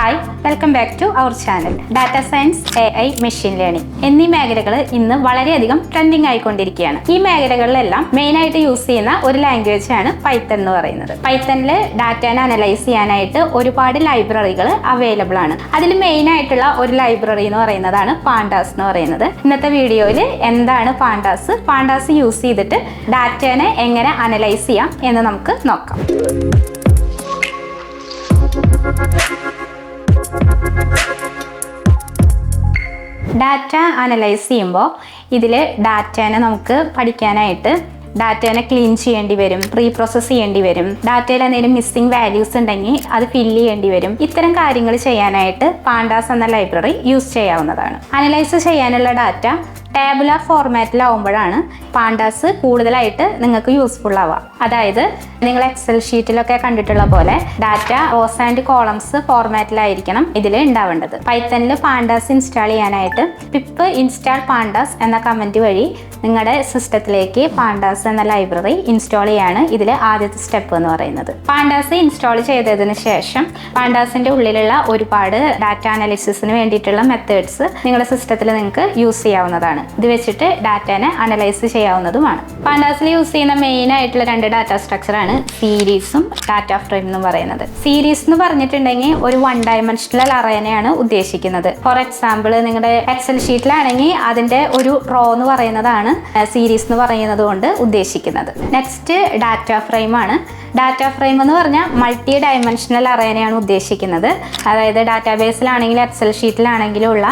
Hi, welcome back to our channel. Data science, AI, machine learning എന്നീ മേഖലകൾ ഇന്ന് വളരെയധികം ട്രെൻഡിങ് ആയിക്കൊണ്ടിരിക്കുകയാണ്. ഈ മേഖലകളിലെല്ലാം മെയിനായിട്ട് യൂസ് ചെയ്യുന്ന ഒരു ലാംഗ്വേജ് ആണ് പൈത്തൺ എന്ന് പറയുന്നത്. പൈത്തണിൽ ഡാറ്റനെ അനലൈസ് ചെയ്യാനായിട്ട് ഒരുപാട് ലൈബ്രറികൾ അവൈലബിൾ ആണ്. അതിൽ മെയിൻ ആയിട്ടുള്ള ഒരു ലൈബ്രറി എന്ന് പറയുന്നതാണ് പാണ്ടാസ് എന്ന് പറയുന്നത്. ഇന്നത്തെ വീഡിയോയിൽ എന്താണ് പാണ്ടാസ് യൂസ് ചെയ്തിട്ട് ഡാറ്റനെ എങ്ങനെ അനലൈസ് ചെയ്യാം എന്ന് നമുക്ക് നോക്കാം. ഡാറ്റ അനലൈസ് ചെയ്യുമ്പോൾ ഇതിൽ ഡാറ്റനെ നമുക്ക് പഠിക്കാനായിട്ട് ഡാറ്റനെ ക്ലീൻ ചെയ്യേണ്ടി വരും, പ്രോസസ്സ് ചെയ്യേണ്ടി വരും, ഡാറ്റയിൽ എന്തെങ്കിലും മിസ്സിംഗ് വാല്യൂസ് ഉണ്ടെങ്കിൽ അത് ഫില്ല് ചെയ്യേണ്ടി വരും. ഇത്തരം കാര്യങ്ങൾ ചെയ്യാനായിട്ട് പാണ്ടാസ് എന്ന ലൈബ്രറി യൂസ് ചെയ്യാവുന്നതാണ്. അനലൈസ് ചെയ്യാനുള്ള ഡാറ്റ ടാബുലാർ ഫോർമാറ്റിലാവുമ്പോഴാണ് പാണ്ടാസ് കൂടുതലായിട്ട് നിങ്ങൾക്ക് യൂസ്ഫുൾ ആവുക. അതായത് നിങ്ങൾ എക്സൽ ഷീറ്റിലൊക്കെ കണ്ടിട്ടുള്ള പോലെ ഡാറ്റ റോസ് ആൻഡ് കോളംസ് ഫോർമാറ്റിലായിരിക്കണം ഇതിൽ ഉണ്ടാവേണ്ടത്. പൈത്തണിൽ പാണ്ടാസ് ഇൻസ്റ്റാൾ ചെയ്യാനായിട്ട് പിപ്പ് ഇൻസ്റ്റാൾ പാണ്ടാസ് എന്ന കമൻറ്റ് വഴി നിങ്ങളുടെ സിസ്റ്റത്തിലേക്ക് പാണ്ടാസ് എന്ന ലൈബ്രറി ഇൻസ്റ്റാൾ ചെയ്യാണ് ഇതിൽ ആദ്യത്തെ സ്റ്റെപ്പ് എന്ന് പറയുന്നത്. പാണ്ടാസ് ഇൻസ്റ്റാൾ ചെയ്തതിന് ശേഷം പാണ്ടാസിൻ്റെ ഉള്ളിലുള്ള ഒരുപാട് ഡാറ്റ അനാലിസിസിന് വേണ്ടിയിട്ടുള്ള മെത്തേഡ്സ് നിങ്ങളുടെ സിസ്റ്റത്തിൽ നിങ്ങൾക്ക് യൂസ് ചെയ്യാവുന്നതാണ്. ഇത് വെച്ചിട്ട് ഡാറ്റനെ അനലൈസ് ചെയ്യാവുന്നതുമാണ്. പാണ്ടാസിൽ യൂസ് ചെയ്യുന്ന മെയിൻ ആയിട്ടുള്ള രണ്ട് ഡാറ്റ സ്ട്രക്ചറാണ് സീരീസും ഡാറ്റ ഫ്രെയിം എന്ന് പറയുന്നത്. സീരീസ് എന്ന് പറഞ്ഞിട്ടുണ്ടെങ്കിൽ ഒരു 1 ഡയമെൻഷണൽ അറേനെയാണ് ഉദ്ദേശിക്കുന്നത്. ഫോർ എക്സാമ്പിൾ നിങ്ങളുടെ എക്സൽ ഷീറ്റിലാണെങ്കിൽ അതിൻ്റെ ഒരു റോ എന്ന് പറയുന്നതാണ് സീരീസ് എന്ന് പറയുന്നത് കൊണ്ട് ഉദ്ദേശിക്കുന്നത്. നെക്സ്റ്റ് ഡാറ്റ ഫ്രെയിം ആണ്. ഡാറ്റ ഫ്രെയിം എന്ന് പറഞ്ഞാൽ മൾട്ടി ഡയമെൻഷണൽ അറേനെയാണ് ഉദ്ദേശിക്കുന്നത്. അതായത് ഡാറ്റാബേസിലാണെങ്കിലും എക്സൽ ഷീറ്റിലാണെങ്കിലും ഉള്ള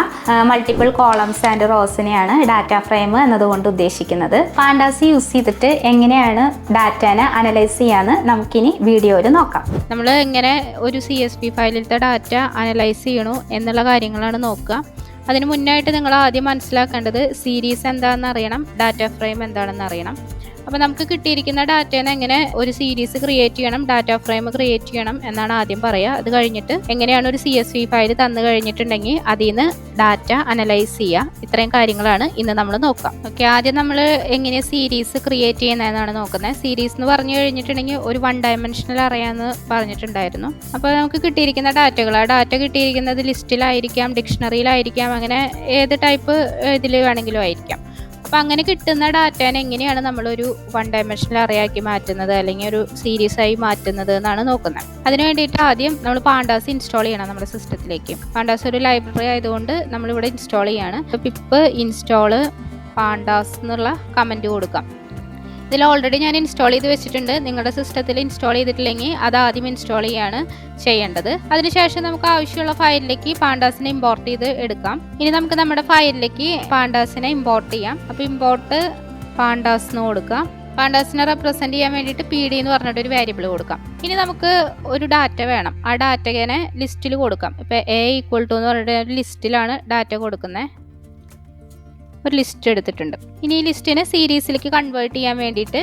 മൾട്ടിപ്പിൾ കോളംസ് ആൻഡ് റോസിനെയാണ് ഡാറ്റ ഫ്രെയിം എന്നതുകൊണ്ട് ഉദ്ദേശിക്കുന്നത്. പാണ്ടാസ് യൂസ് ചെയ്തിട്ട് എങ്ങനെയാണ് ഡാറ്റനെ അനലൈസ് ചെയ്യാന്ന് നമുക്കിനി വീഡിയോയിൽ നോക്കാം. നമ്മൾ എങ്ങനെ ഒരു CSV ഫയലിലത്തെ ഡാറ്റ അനലൈസ് ചെയ്യണു എന്നുള്ള കാര്യങ്ങളാണ് നോക്കുക. അതിന് മുന്നായിട്ട് നിങ്ങൾ ആദ്യം മനസ്സിലാക്കേണ്ടത് സീരീസ് എന്താണെന്ന് അറിയണം, ഡാറ്റ ഫ്രെയിം എന്താണെന്ന് അറിയണം. അപ്പോൾ നമുക്ക് കിട്ടിയിരിക്കുന്ന ഡാറ്റേനെ എങ്ങനെ ഒരു സീരീസ് ക്രിയേറ്റ് ചെയ്യണം, ഡാറ്റ ഫ്രെയിം ക്രിയേറ്റ് ചെയ്യണം എന്നാണ് ആദ്യം പറയുക. അത് കഴിഞ്ഞിട്ട് എങ്ങനെയാണ് ഒരു CSV ഫയൽ തന്നു കഴിഞ്ഞിട്ടുണ്ടെങ്കിൽ അതിൽ നിന്ന് ഡാറ്റ അനലൈസ് ചെയ്യുക. ഇത്രയും കാര്യങ്ങളാണ് ഇന്ന് നമ്മൾ നോക്കാം. ഓക്കെ, ആദ്യം നമ്മൾ എങ്ങനെ സീരീസ് ക്രിയേറ്റ് ചെയ്യുന്നതെന്നാണ് നോക്കുന്നത്. സീരീസ് എന്ന് പറഞ്ഞു കഴിഞ്ഞിട്ടുണ്ടെങ്കിൽ ഒരു 1 ഡയമെൻഷണൽ അറിയാമെന്ന് പറഞ്ഞിട്ടുണ്ടായിരുന്നു. അപ്പോൾ നമുക്ക് കിട്ടിയിരിക്കുന്ന ഡാറ്റകൾ, ആ ഡാറ്റ കിട്ടിയിരിക്കുന്നത് ലിസ്റ്റിലായിരിക്കാം, ഡിക്ഷണറിയിലായിരിക്കാം, അങ്ങനെ ഏത് ടൈപ്പ് ഇതിൽ വേണമെങ്കിലും ആയിരിക്കാം. അപ്പോൾ അങ്ങനെ കിട്ടുന്ന ഡാറ്റേനെ എങ്ങനെയാണ് നമ്മളൊരു 1 ഡയമെൻഷണൽ അറേയാക്കി മാറ്റുന്നത് അല്ലെങ്കിൽ ഒരു സീരീസ് ആയി മാറ്റുന്നത് എന്നാണ് നോക്കുന്നത്. അതിന് വേണ്ടിയിട്ട് ആദ്യം നമ്മൾ പാണ്ടാസ് ഇൻസ്റ്റാൾ ചെയ്യണം നമ്മുടെ സിസ്റ്റത്തിലേക്ക്. പാണ്ടാസ് ഒരു ലൈബ്രറി ആയതുകൊണ്ട് നമ്മളിവിടെ ഇൻസ്റ്റാൾ ചെയ്യാണ്. പിപ്പ് ഇൻസ്റ്റാൾ പാണ്ടാസ് എന്നുള്ള കമൻറ്റ് കൊടുക്കാം. ഇതിൽ ഓൾറെഡി ഞാൻ ഇൻസ്റ്റാൾ ചെയ്ത് വെച്ചിട്ടുണ്ട്. നിങ്ങളുടെ സിസ്റ്റത്തിൽ ഇൻസ്റ്റാൾ ചെയ്തിട്ടില്ലെങ്കിൽ അത് ആദ്യം ഇൻസ്റ്റാൾ ചെയ്യാണ് ചെയ്യേണ്ടത്. അതിനുശേഷം നമുക്ക് ആവശ്യമുള്ള ഫയലിലേക്ക് പാണ്ടാസിനെ ഇമ്പോർട്ട് ചെയ്ത് എടുക്കാം. ഇനി നമുക്ക് നമ്മുടെ ഫയലിലേക്ക് പാണ്ടാസിനെ ഇമ്പോർട്ട് ചെയ്യാം. അപ്പോൾ ഇമ്പോർട്ട് പാണ്ടാസ് എന്ന് കൊടുക്കാം. പാണ്ടാസിനെ റെപ്രസെൻറ്റ് ചെയ്യാൻ വേണ്ടിയിട്ട് PD എന്ന് പറഞ്ഞിട്ട് ഒരു വേരിയബിൾ കൊടുക്കാം. ഇനി നമുക്ക് ഒരു ഡാറ്റ വേണം. ആ ഡാറ്റനെ ലിസ്റ്റിൽ കൊടുക്കാം. ഇപ്പോൾ A = എന്ന് പറഞ്ഞിട്ട് ഒരു ലിസ്റ്റിലാണ് ഡാറ്റ കൊടുക്കുന്നത്. ഒരു ലിസ്റ്റ് എടുത്തിട്ടുണ്ട്. ഇനി ഈ ലിസ്റ്റിനെ സീരീസിലേക്ക് കൺവേർട്ട് ചെയ്യാൻ വേണ്ടിയിട്ട്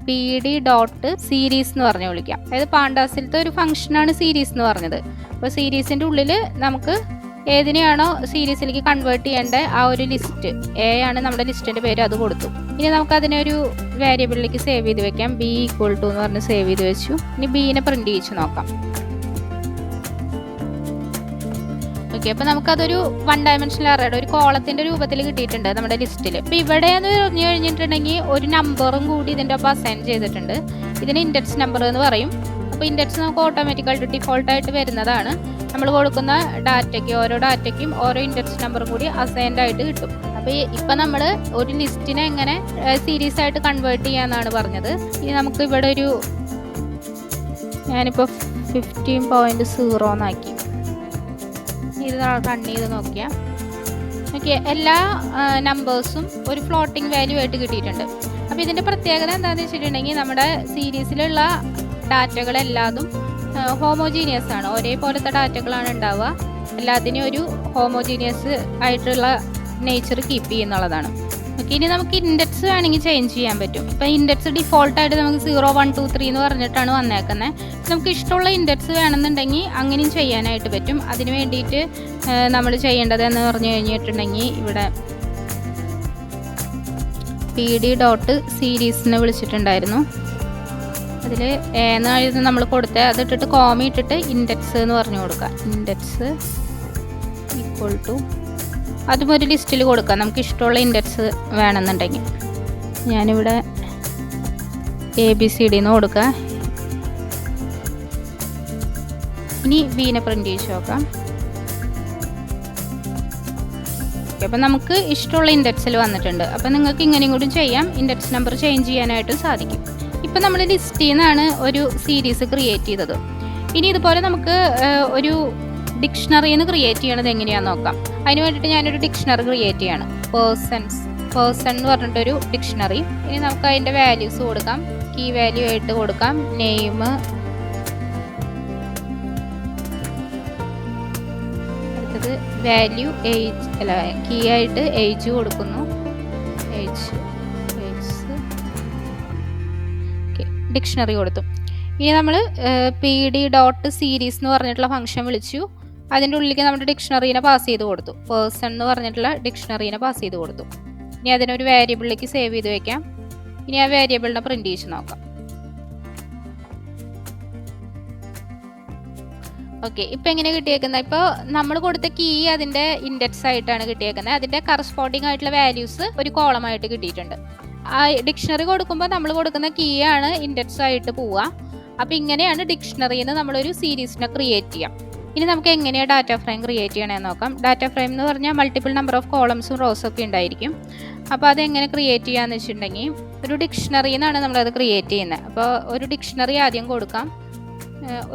PD.series എന്ന് പറഞ്ഞ് വിളിക്കാം. അതായത് പാണ്ടാസിലത്തെ ഒരു ഫംഗ്ഷനാണ് സീരീസ് എന്ന് പറഞ്ഞത്. അപ്പോൾ സീരീസിൻ്റെ ഉള്ളിൽ നമുക്ക് ഏതിനെയാണോ സീരീസിലേക്ക് കൺവേർട്ട് ചെയ്യേണ്ട ആ ഒരു ലിസ്റ്റ്, A ആണ് നമ്മുടെ ലിസ്റ്റിൻ്റെ പേര്, അത് കൊടുത്തു. ഇനി നമുക്കതിനെ ഒരു വേരിയബിളിലേക്ക് സേവ് ചെയ്ത് വെക്കാം. B = എന്ന് പറഞ്ഞ് സേവ് ചെയ്ത് വെച്ചു. ഇനി ബീനെ പ്രിൻറ്റ് ചെയ്യിച്ച് നോക്കാം. ഓക്കെ, അപ്പോൾ നമുക്കതൊരു 1 ഡയമെൻഷണൽ അറേയുടെ ഒരു കോളത്തിൻ്റെ രൂപത്തിൽ കിട്ടിയിട്ടുണ്ട് നമ്മുടെ ലിസ്റ്റിൽ. അപ്പോൾ ഇവിടെ എന്ന് പറഞ്ഞു കഴിഞ്ഞിട്ടുണ്ടെങ്കിൽ ഒരു നമ്പറും കൂടി ഇതിൻ്റെ ഒപ്പം അസൈൻ ചെയ്തിട്ടുണ്ട്. ഇതിന് ഇൻഡെക്സ് നമ്പർ എന്ന് പറയും. അപ്പോൾ ഇൻഡെക്സ് നമുക്ക് ഓട്ടോമാറ്റിക്കായിട്ട് ഡിഫോൾട്ടായിട്ട് വരുന്നതാണ്. നമ്മൾ കൊടുക്കുന്ന ഡാറ്റയ്ക്ക് ഓരോ ഡാറ്റയ്ക്കും ഓരോ ഇൻഡെക്സ് നമ്പറും കൂടി അസൈൻഡ് ആയിട്ട് കിട്ടും. അപ്പോൾ ഇപ്പം നമ്മൾ ഒരു ലിസ്റ്റിനെ എങ്ങനെ സീരീസ് ആയിട്ട് കൺവേർട്ട് ചെയ്യാമെന്നാണ് പറഞ്ഞത്. ഇനി നമുക്ക് ഇവിടെ ഒരു ഞാനിപ്പോൾ 15.0 എന്നാക്കി. ഇത് റൺ ചെയ്ത് നോക്കിയാൽ ഓക്കെ, എല്ലാ നമ്പേഴ്സും ഒരു ഫ്ലോട്ടിംഗ് വാല്യൂ ആയിട്ട് കിട്ടിയിട്ടുണ്ട്. അപ്പോൾ ഇതിൻ്റെ പ്രത്യേകത എന്താണെന്ന് വെച്ചിട്ടുണ്ടെങ്കിൽ നമ്മുടെ സീരീസിലുള്ള ഡാറ്റകളെല്ലാതും ഹോമോജീനിയസ് ആണ്. ഒരേപോലത്തെ ഡാറ്റകളാണ് ഉണ്ടാവുക. എല്ലാത്തിനും ഒരു ഹോമോജീനിയസ് ആയിട്ടുള്ള നേച്ചർ കീപ്പ് ചെയ്യുന്നുള്ളതാണ്. ഓക്കെ, ഇനി നമുക്ക് ഇൻഡെക്സ് വേണമെങ്കിൽ ചേഞ്ച് ചെയ്യാൻ പറ്റും. ഇപ്പോൾ ഇൻഡെക്സ് ഡിഫോൾട്ടായിട്ട് നമുക്ക് 0, 1, 2, 3 എന്ന് പറഞ്ഞിട്ടാണ് വന്നേക്കുന്നത്. നമുക്ക് ഇഷ്ടമുള്ള ഇൻഡെക്സ് വേണമെന്നുണ്ടെങ്കിൽ അങ്ങനെയും ചെയ്യാനായിട്ട് പറ്റും. അതിന് വേണ്ടിയിട്ട് നമ്മൾ ചെയ്യേണ്ടതെന്ന് പറഞ്ഞു കഴിഞ്ഞിട്ടുണ്ടെങ്കിൽ ഇവിടെ PD.series വിളിച്ചിട്ടുണ്ടായിരുന്നു. അതിൽ എന്നായിരുന്നു നമ്മൾ കൊടുത്തത് അതിട്ടിട്ട് കോമ ഇട്ടിട്ട് ഇൻഡെക്സ് എന്ന് പറഞ്ഞു കൊടുക്കുക. ഇൻഡെക്സ് ഈക്വൽ ടു അതും ഒരു ലിസ്റ്റിൽ കൊടുക്കാം, നമുക്ക് ഇഷ്ടമുള്ള ഇൻഡെക്സ് വേണമെന്നുണ്ടെങ്കിൽ. ഞാനിവിടെ ABCD എന്ന് കൊടുക്കുക. ഇനി വീനെ പ്രിൻ്റ് ചെയ്ത് നോക്കാം. അപ്പം നമുക്ക് ഇഷ്ടമുള്ള ഇൻഡെക്സിൽ വന്നിട്ടുണ്ട്. അപ്പം നിങ്ങൾക്ക് ഇങ്ങനെയും കൂടി ചെയ്യാം, ഇൻഡെക്സ് നമ്പർ ചേഞ്ച് ചെയ്യാനായിട്ടും സാധിക്കും. ഇപ്പം നമ്മൾ ലിസ്റ്റിൽ നിന്നാണ് ഒരു സീരീസ് ക്രിയേറ്റ് ചെയ്തത്. ഇനി ഇതുപോലെ നമുക്ക് ഒരു ഡിക്ഷണറിന്ന് ക്രിയേറ്റ് ചെയ്യണത് എങ്ങനെയാണെന്ന് നോക്കാം. അതിന് വേണ്ടിയിട്ട് ഞാനൊരു ഡിക്ഷണറി ക്രിയേറ്റ് ചെയ്യാണ്. പേഴ്സൺ എന്ന് പറഞ്ഞിട്ടൊരു ഡിക്ഷണറി. ഇനി നമുക്ക് അതിൻ്റെ വാല്യൂസ് കൊടുക്കാം. കീ വാല്യൂ ആയിട്ട് കൊടുക്കാം നെയിം, അടുത്തത് വാല്യൂ ഏജ് അല്ല കീ ആയിട്ട് ഏജ് കൊടുക്കുന്നു. ഡിക്ഷണറി കൊടുത്തു. ഇനി നമ്മൾ pd.series എന്ന് പറഞ്ഞിട്ടുള്ള ഫംഗ്ഷൻ വിളിച്ചു. അതിൻ്റെ ഉള്ളിലേക്ക് നമ്മുടെ ഡിക്ഷണറീനെ പാസ് ചെയ്ത് കൊടുത്തു. പേഴ്സൺ എന്ന് പറഞ്ഞിട്ടുള്ള ഡിക്ഷണറീനെ പാസ് ചെയ്ത് കൊടുത്തു. ഇനി അതിനൊരു വേരിയബിളിലേക്ക് സേവ് ചെയ്ത് വെക്കാം. ഇനി ആ വേരിയബിളിനെ പ്രിന്റ് ചെയ്ത് നോക്കാം. ഓക്കെ, ഇപ്പം എങ്ങനെ കിട്ടിയേക്കുന്നത്? ഇപ്പോൾ നമ്മൾ കൊടുത്ത കീ അതിൻ്റെ ഇൻഡെക്സ് ആയിട്ടാണ് കിട്ടിയേക്കുന്നത്. അതിൻ്റെ കറസ്പോണ്ടിങ് ആയിട്ടുള്ള വാല്യൂസ് ഒരു കോളമായിട്ട് കിട്ടിയിട്ടുണ്ട്. ആ ഡിക്ഷണറി കൊടുക്കുമ്പോൾ നമ്മൾ കൊടുക്കുന്ന കീ ആണ് ഇൻഡെക്സ് ആയിട്ട് പോവുക. അപ്പോൾ ഇങ്ങനെയാണ് ഡിക്ഷണറിയിൽ നിന്ന് നമ്മളൊരു സീരീസിനെ ക്രിയേറ്റ് ചെയ്യാം. ഇനി നമുക്ക് എങ്ങനെയാണ് ഡാറ്റ ഫ്രെയിം ക്രിയേറ്റ് ചെയ്യണമെന്ന് നോക്കാം. ഡാറ്റ ഫ്രെയിം എന്ന് പറഞ്ഞാൽ മൾട്ടിപ്പിൾ നമ്പർ ഓഫ് കോളംസും റോസും ഒക്കെ ഉണ്ടായിരിക്കും. അപ്പോൾ അതെങ്ങനെ ക്രിയേറ്റ് ചെയ്യാന്ന് വെച്ചിട്ടുണ്ടെങ്കിൽ ഒരു ഡിക്ഷണറിയിൽ നിന്നാണ് നമ്മളത് ക്രിയേറ്റ് ചെയ്യുന്നത്. അപ്പോൾ ഒരു ഡിക്ഷണറി ആദ്യം കൊടുക്കാം.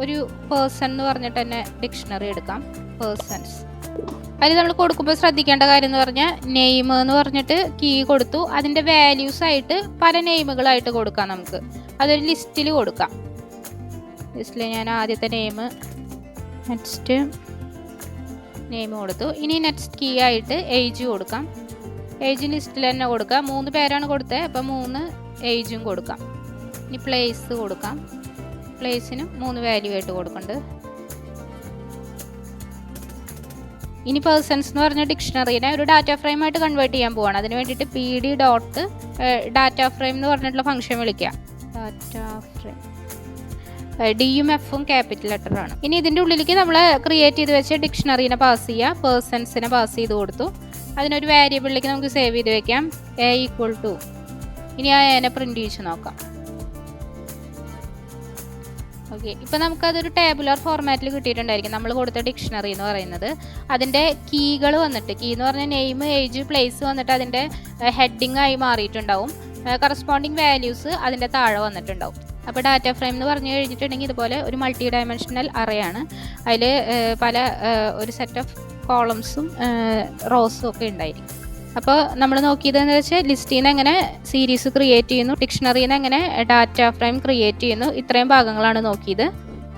ഒരു പേഴ്സൺ എന്ന് പറഞ്ഞിട്ട് തന്നെ ഡിക്ഷണറി എടുക്കാം. പേഴ്സൺസ് അതിൽ നമ്മൾ കൊടുക്കുമ്പോൾ ശ്രദ്ധിക്കേണ്ട കാര്യം എന്ന് പറഞ്ഞാൽ നെയിം എന്ന് പറഞ്ഞിട്ട് കീ കൊടുത്തു. അതിൻ്റെ വാല്യൂസ് ആയിട്ട് പല നെയിമുകളായിട്ട് കൊടുക്കാം. നമുക്ക് അതൊരു ലിസ്റ്റിൽ കൊടുക്കാം. ലിസ്റ്റിൽ ഞാൻ ആദ്യത്തെ നെക്സ്റ്റ് നെയിം കൊടുത്തു. ഇനി നെക്സ്റ്റ് കീ ആയിട്ട് ഏജ് കൊടുക്കാം. ഏജ് ലിസ്റ്റിൽ തന്നെ കൊടുക്കാം. 3 പേരാണ് കൊടുത്തത്, അപ്പോൾ 3 ഏജും കൊടുക്കാം. ഇനി പ്ലേസ് കൊടുക്കാം. പ്ലേസിനും 3 വാല്യൂ ആയിട്ട് കൊടുക്കുന്നുണ്ട്. ഇനി പേഴ്സൺസ് എന്ന് പറഞ്ഞ ഡിക്ഷണറീനെ ഒരു ഡാറ്റ ഫ്രെയിം ആയിട്ട് കൺവേർട്ട് ചെയ്യാൻ പോവാണ്. അതിന് വേണ്ടിയിട്ട് pd.ഡാറ്റ ഫ്രെയിം എന്ന് പറഞ്ഞിട്ടുള്ള ഫംഗ്ഷൻ വിളിക്കുക. ഡാറ്റ ഫ്രെയിം ഡിയും എഫും ക്യാപിറ്റൽ ലെറ്റർ ആണ്. ഇനി ഇതിൻ്റെ ഉള്ളിലേക്ക് നമ്മൾ ക്രിയേറ്റ് ചെയ്ത് വെച്ച ഡിക്ഷണറീനെ പാസ് ചെയ്യുക. പേഴ്സൺസിനെ പാസ് ചെയ്ത് കൊടുത്തു. അതിനൊരു വേരിയബിളിലേക്ക് നമുക്ക് സേവ് ചെയ്ത് വെക്കാം. a ഈക്വൽ ടു ഇനി ആ എനെ പ്രിന്റ് ചെയ്ത് നോക്കാം. ഓക്കെ, ഇപ്പം നമുക്കതൊരു ടേബുലർ ഫോർമാറ്റിൽ കിട്ടിയിട്ടുണ്ടായിരിക്കും. നമ്മൾ കൊടുത്ത ഡിക്ഷണറി എന്ന് പറയുന്നത് അതിൻ്റെ കീകൾ വന്നിട്ട് കീ എന്ന് പറഞ്ഞാൽ നെയിം, ഏജ്, പ്ലേസ് വന്നിട്ട് അതിൻ്റെ ഹെഡിങ് ആയി മാറിയിട്ടുണ്ടാവും. കറസ്പോണ്ടിങ് വാല്യൂസ് അതിൻ്റെ താഴെ വന്നിട്ടുണ്ടാവും. അപ്പോൾ ഡാറ്റ ഫ്രെയിം എന്ന് പറഞ്ഞു കഴിഞ്ഞിട്ടുണ്ടെങ്കിൽ ഇതുപോലെ ഒരു മൾട്ടി ഡയമെൻഷണൽ അറേ ആണ്. അതിൽ പല ഒരു സെറ്റ് ഓഫ് കോളംസും റോസും ഒക്കെ ഉണ്ടായിരിക്കും. അപ്പോൾ നമ്മൾ നോക്കിയതെന്ന് വെച്ചാൽ ലിസ്റ്റിൽ നിന്ന് എങ്ങനെ സീരീസ് ക്രിയേറ്റ് ചെയ്യുന്നു, ഡിക്ഷണറിയിൽ നിന്ന് എങ്ങനെ ഡാറ്റ ഫ്രെയിം ക്രിയേറ്റ് ചെയ്യുന്നു, ഇത്രയും ഭാഗങ്ങളാണ് നോക്കിയത്.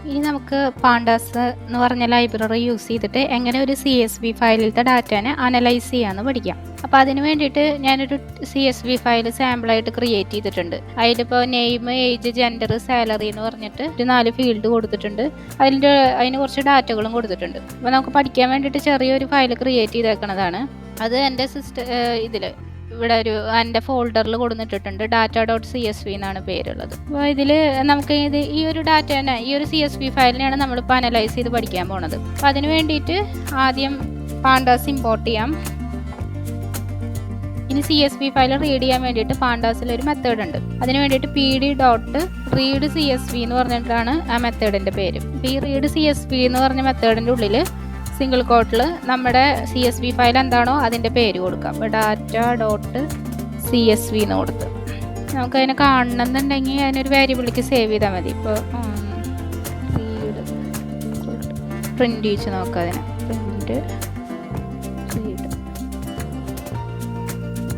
ഇനി നമുക്ക് പാണ്ടാസ് എന്ന് പറഞ്ഞ ലൈബ്രറി യൂസ് ചെയ്തിട്ട് എങ്ങനെ ഒരു CSV ഫയലിലത്തെ ഡാറ്റനെ അനലൈസ് ചെയ്യാമെന്ന് പഠിക്കാം. അപ്പോൾ അതിന് വേണ്ടിയിട്ട് ഞാനൊരു CSV ഫയൽ സാമ്പിളായിട്ട് ക്രിയേറ്റ് ചെയ്തിട്ടുണ്ട്. അതിലിപ്പോൾ നെയിം, ഏജ്, ജെൻഡർ, സാലറി എന്ന് പറഞ്ഞിട്ട് ഒരു 4 ഫീൽഡ് കൊടുത്തിട്ടുണ്ട്. അതിന് കുറച്ച് ഡാറ്റകളും കൊടുത്തിട്ടുണ്ട്. അപ്പോൾ നമുക്ക് പഠിക്കാൻ വേണ്ടിയിട്ട് ചെറിയൊരു ഫയൽ ക്രിയേറ്റ് ചെയ്തേക്കുന്നതാണ്. അത് എൻ്റെ ഇതിൽ ഇവിടെ എൻ്റെ ഫോൾഡറിൽ കൊടുത്തിട്ടുണ്ട്. data.csv എന്നാണ് പേരുള്ളത്. അപ്പോൾ ഇതിൽ നമുക്ക് ഈ ഒരു ഡാറ്റേനെ ഈ ഒരു CSV ഫയലിനെയാണ് നമ്മളിപ്പോൾ അനലൈസ് ചെയ്ത് പഠിക്കാൻ പോണത്. അപ്പോൾ അതിന് വേണ്ടിയിട്ട് ആദ്യം പാണ്ടാസ് ഇമ്പോർട്ട് ചെയ്യാം. ഇനി CSV ഫയൽ റീഡ് ചെയ്യാൻ വേണ്ടിയിട്ട് പാണ്ടാസിൽ ഒരു മെത്തേഡ് ഉണ്ട്. അതിന് വേണ്ടിയിട്ട് pd.readcsv എന്ന് പറഞ്ഞിട്ടാണ് ആ മെത്തേഡിൻ്റെ പേര്. ഈ read CSV എന്ന് പറഞ്ഞ മെത്തേഡിൻ്റെ ഉള്ളിൽ സിംഗിൾ കോട്ടിൽ നമ്മുടെ CSV ഫയൽ എന്താണോ അതിൻ്റെ പേര് കൊടുക്കാം. അപ്പോൾ data.csv എന്ന് കൊടുത്ത് നമുക്കതിനെ കാണണമെന്നുണ്ടെങ്കിൽ അതിനൊരു വേരിയബിളിലേക്ക് സേവ് ചെയ്താൽ മതി. ഇപ്പോൾ പ്രിൻ്റ് ചെയ്ത് നോക്കാം. അതിനെ പ്രിൻ്റ് റീഡ്.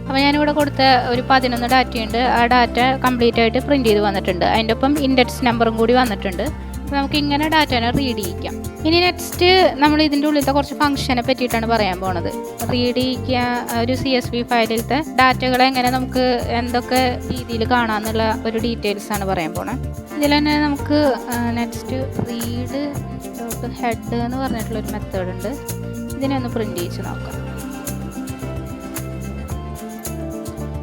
അപ്പോൾ ഞാനിവിടെ കൊടുത്ത ഒരു 11 ഡാറ്റയുണ്ട്. ആ ഡാറ്റ കംപ്ലീറ്റ് ആയിട്ട് പ്രിൻ്റ് ചെയ്ത് വന്നിട്ടുണ്ട്. അതിൻ്റെ ഒപ്പം ഇൻഡെക്സ് നമ്പറും കൂടി വന്നിട്ടുണ്ട്. അപ്പോൾ നമുക്ക് ഇങ്ങനെ ഡാറ്റനെ റീഡ് ചെയ്യിക്കാം. ഇനി നെക്സ്റ്റ് നമ്മൾ ഇതിൻ്റെ ഉള്ളിലത്തെ കുറച്ച് ഫംഗ്ഷനെ പറ്റിയിട്ടാണ് പറയാൻ പോണത്. റീഡ് ചെയ്യിക്കുക ഒരു CSV ഫയലിലത്തെ ഡാറ്റകളെ എങ്ങനെ നമുക്ക് എന്തൊക്കെ രീതിയിൽ കാണാമെന്നുള്ള ഒരു ഡീറ്റെയിൽസ് ആണ് പറയാൻ പോണത്. ഇതിൽ തന്നെ നമുക്ക് നെക്സ്റ്റ് റീഡ് ഹെഡ് എന്ന് പറഞ്ഞിട്ടുള്ളൊരു മെത്തേഡ് ഉണ്ട്. ഇതിനെ ഒന്ന് പ്രിൻ്റ് ചെയ്ത് നോക്കാം.